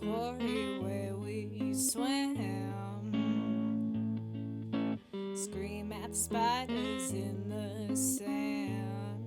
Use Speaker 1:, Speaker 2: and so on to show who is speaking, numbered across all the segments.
Speaker 1: quarry where we swam. Scream at the spiders in the sand.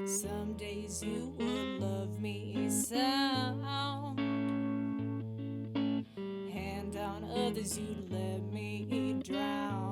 Speaker 1: Some days you would love me sound. Hand on others you'd let me drown.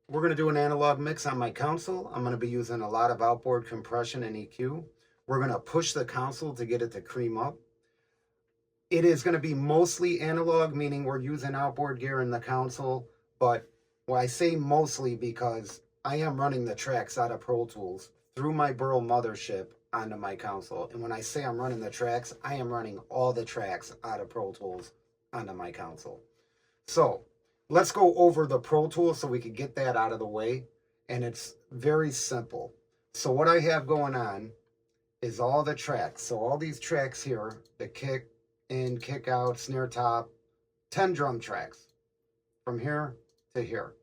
Speaker 2: We're going to do an analog mix on my console. I'm going to be using a lot of outboard compression and EQ. We're going to push the console to get it to cream up. It is going to be mostly analog, meaning we're using outboard gear in the console, but well, I say mostly because I am running the tracks out of Pro Tools through my Burl mothership onto my console. And when I say I'm running the tracks, I am running all the tracks out of Pro Tools onto my console. So let's go over the Pro Tools so we can get that out of the way. And it's very simple. So what I have going on is all the tracks. So all these tracks here, the kick in, kick out, snare top, 10 drum tracks from here to here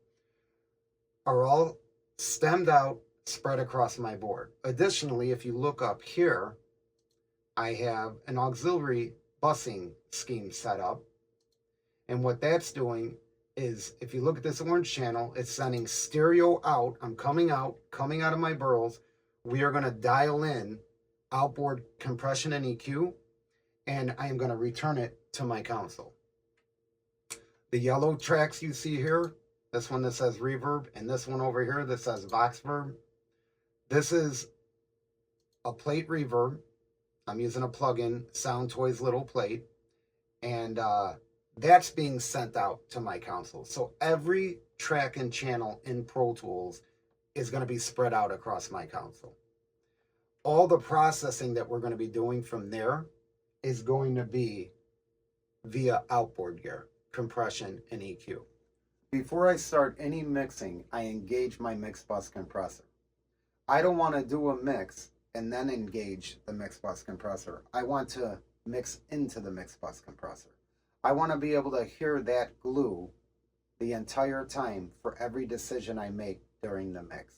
Speaker 2: are all stemmed out, spread across my board. Additionally, if you look up here, I have an auxiliary busing scheme set up. And what that's doing is, if you look at this orange channel, it's sending stereo out. I'm coming out of my burls. We are going to dial in outboard compression and EQ, and I am going to return it to my console. The yellow tracks you see here, this one that says reverb, and this one over here that says Voxverb. This is a plate reverb. I'm using a plugin, Soundtoys Little Plate, and that's being sent out to my console. So every track and channel in Pro Tools is going to be spread out across my console. All the processing that we're going to be doing from there is going to be via outboard gear, compression, and EQ. Before I start any mixing, I engage my mix bus compressor. I don't want to do a mix and then engage the mix bus compressor. I want to mix into the mix bus compressor. I want to be able to hear that glue the entire time for every decision I make during the mix.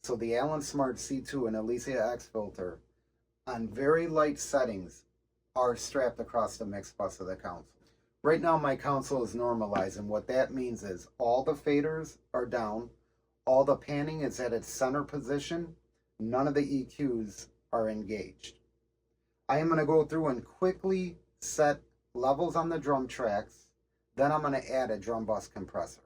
Speaker 2: So the Allen Smart C2 and Elysia X filter on very light settings are strapped across the mix bus of the console. Right now my console is normalized, and what that means is all the faders are down, all the panning is at its center position, none of the EQs are engaged. I am going to go through and quickly set levels on the drum tracks, then I'm going to add a drum bus compressor.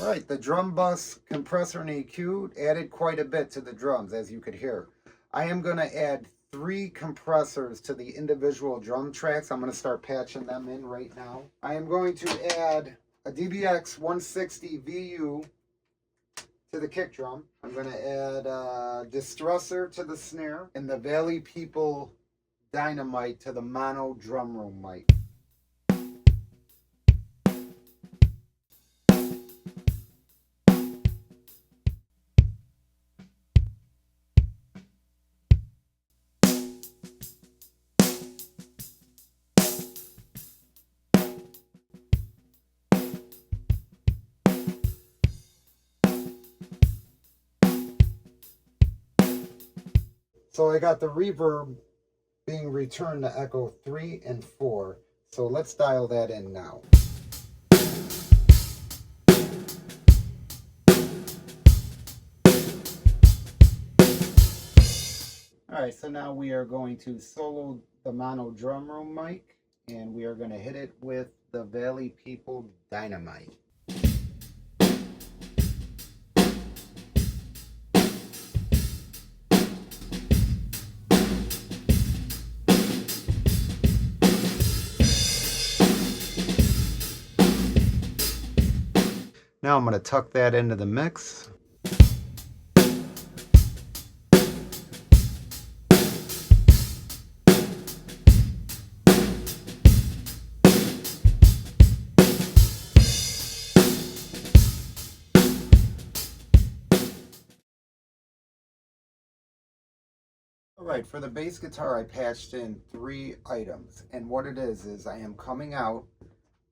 Speaker 2: All right, the drum bus compressor and EQ added quite a bit to the drums, as you could hear. I am going to add 3 compressors to the individual drum tracks. I'm going to start patching them in right now. I am going to add a DBX 160 VU to the kick drum. I'm going to add a distressor to the snare and the Valley People Dynamite to the mono drum room mic. So I got the reverb being returned to echo 3 and 4. So let's dial that in now. Alright, so now we are going to solo the mono drum room mic, and we are going to hit it with the Valley People Dynamite. Now I'm going to tuck that into the mix. Alright, for the bass guitar I patched in 3 items, and what it is I am coming out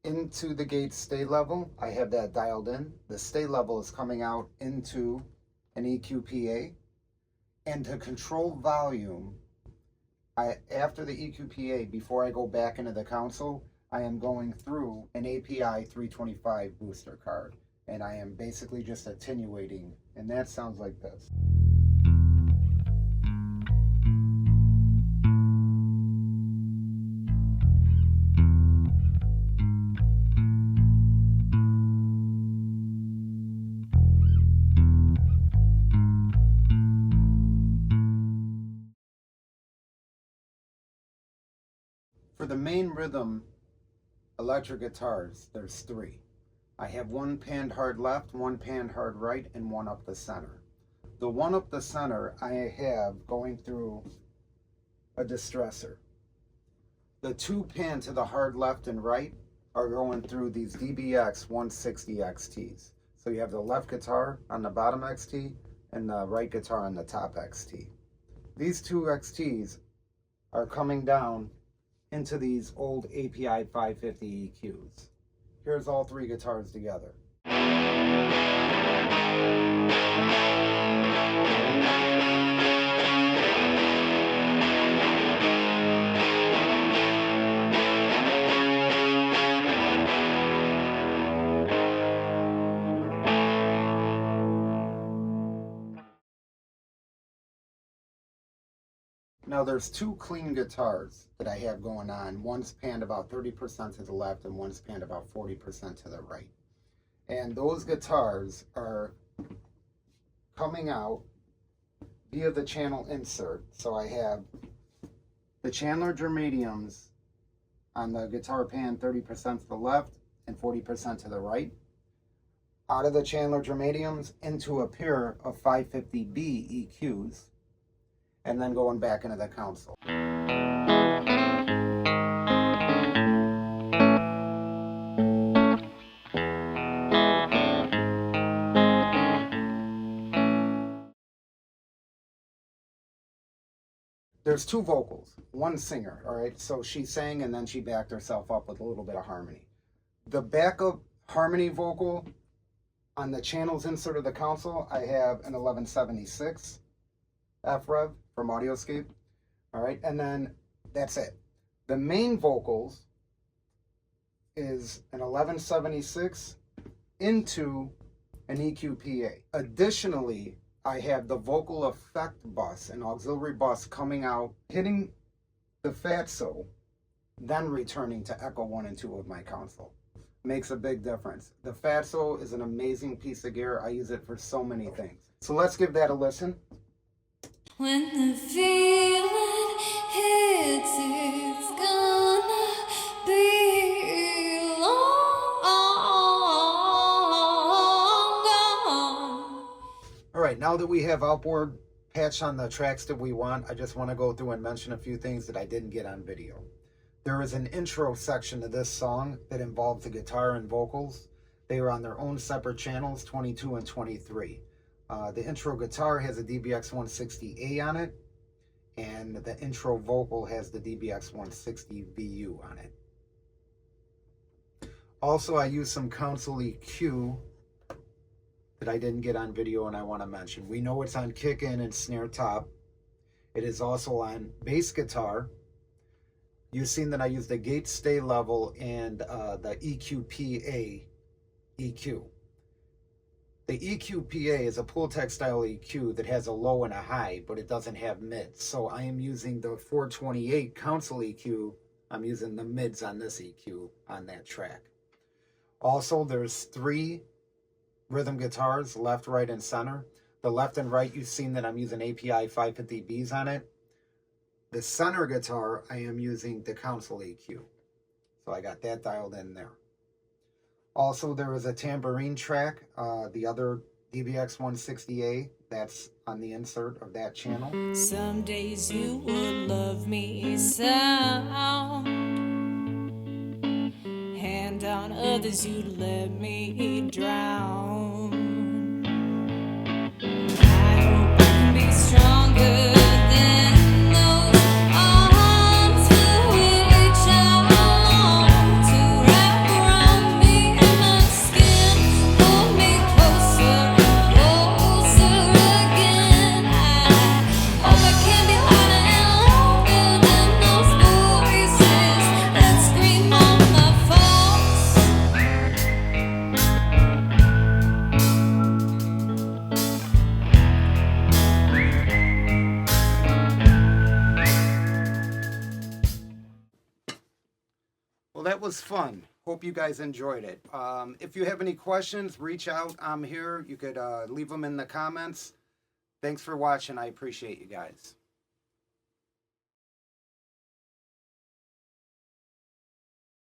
Speaker 2: into the gate stay level. I have that dialed in. The stay level is coming out into an EQ PA. And to control volume, after the EQPA, before I go back into the console, I am going through an API 325 booster card. And I am basically just attenuating. And that sounds like this. For the main rhythm electric guitars, there's three. I have one panned hard left, one panned hard right, and one up the center. The one up the center I have going through a distressor. The two pan to the hard left and right are going through these DBX 160 XTs. So you have the left guitar on the bottom XT and the right guitar on the top XT. These two XTs are coming down into these old API 550 EQs. Here's all three guitars together. Now there's two clean guitars that I have going on. One's panned about 30% to the left and one's panned about 40% to the right. And those guitars are coming out via the channel insert. So I have the Chandler Germaniums on the guitar pan 30% to the left and 40% to the right. Out of the Chandler Germaniums into a pair of 550B EQs. And then going back into the console. There's two vocals, one singer, all right? So she sang and then she backed herself up with a little bit of harmony. The backup harmony vocal on the channels insert of the console, I have an 1176 F-Rev from Audioscape, all right? And then that's it. The main vocals is an 1176 into an EQPA. Additionally, I have the vocal effect bus, an auxiliary bus coming out, hitting the Fatso, then returning to Echo 1 and 2 of my console. Makes a big difference. The Fatso is an amazing piece of gear. I use it for so many things. So let's give that a listen.
Speaker 1: When the feeling hits, it's gonna be long gone.
Speaker 2: All right, now that we have Outboard patched on the tracks that we want, I just want to go through and mention a few things that I didn't get on video. There is an intro section to this song that involves the guitar and vocals. They are on their own separate channels, 22 and 23. The intro guitar has a DBX 160A on it, and the intro vocal has the DBX 160 VU on it. Also, I used some console EQ that I didn't get on video and I want to mention. We know it's on kick in and snare top. It is also on bass guitar. You've seen that I used the gate stay level and the EQPA EQ. The EQPA is a Pultec style EQ that has a low and a high, but it doesn't have mids. So I am using the 428 console EQ. I'm using the mids on this EQ on that track. Also, there's three rhythm guitars, left, right, and center. The left and right, you've seen that I'm using API 550Bs on it. The center guitar, I am using the console EQ. So I got that dialed in there. Also, there is a tambourine track, the other DBX 160A, that's on the insert of that channel.
Speaker 1: Some days you would love me sound, and on others you'd let me drown. I hope I can be stronger than those arms for which I long to wrap around me in my skin, pull me closer and closer again. I
Speaker 2: was fun. Hope you guys enjoyed it. If you have any questions, reach out. I'm here. You could leave them in the comments. Thanks for watching. I appreciate you guys.